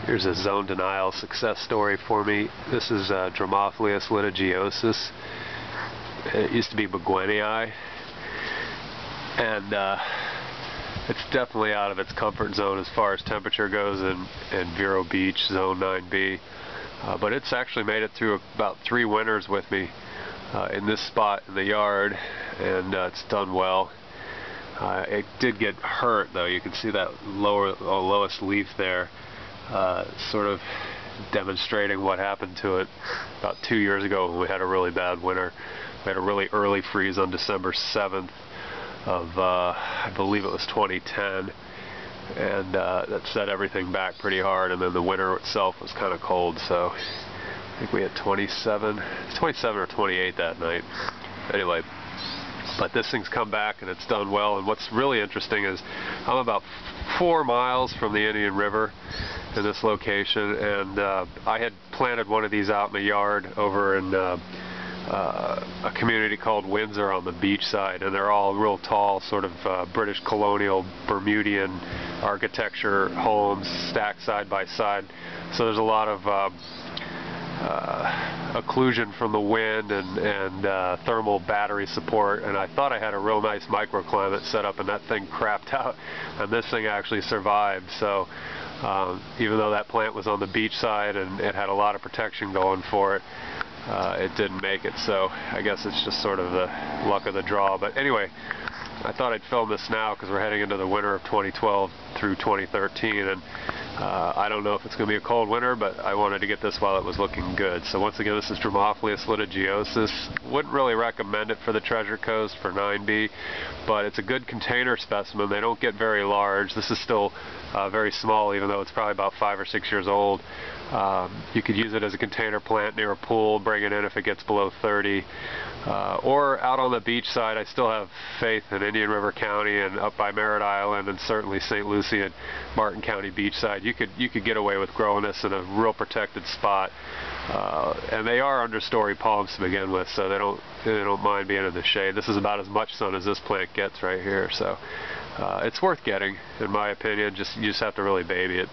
Here's a zone denial success story for me. This is Drymophloeus litigiosus. It used to be Beguenii, and it's definitely out of its comfort zone as far as temperature goes in Vero Beach, Zone 9B. But it's actually made it through about 3 winters with me in this spot in the yard, and it's done well. It did get hurt though. You can see that lowest leaf there, sort of demonstrating what happened to it about 2 years ago when we had a really bad winter. We had a really early freeze on December 7th of I believe it was 2010, and that set everything back pretty hard, and then the winter itself was kind of cold, so I think we had 27 or 28 that night. Anyway, but this thing's come back and it's done well. And what's really interesting is I'm about 4 miles from the Indian River in this location, and I had planted one of these out in the yard over in a community called Windsor on the beach side, and they're all real tall, sort of British colonial Bermudian architecture homes stacked side by side. So there's a lot of occlusion from the wind and thermal battery support, and I thought I had a real nice microclimate set up, and that thing crapped out, and this thing actually survived. So even though that plant was on the beach side and it had a lot of protection going for it, it didn't make it. So I guess it's just sort of the luck of the draw. But anyway, I thought I'd film this now because we're heading into the winter of 2012 through 2013, and I don't know if it's going to be a cold winter, but I wanted to get this while it was looking good. So once again, this is Drymophloeus litigiosus. Wouldn't really recommend it for the Treasure Coast for 9B, but it's a good container specimen. They don't get very large. This is still very small, even though it's probably about 5 or 6 years old. You could use it as a container plant near a pool, bring it in if it gets below 30, or out on the beach side. I still have faith in Indian River County and up by Merritt Island, and certainly St. Lucie and Martin County beach side. You could get away with growing this in a real protected spot, and they are understory palms to begin with, so they don't mind being in the shade. This is about as much sun as this plant gets right here, so it's worth getting, in my opinion. You just have to really baby it.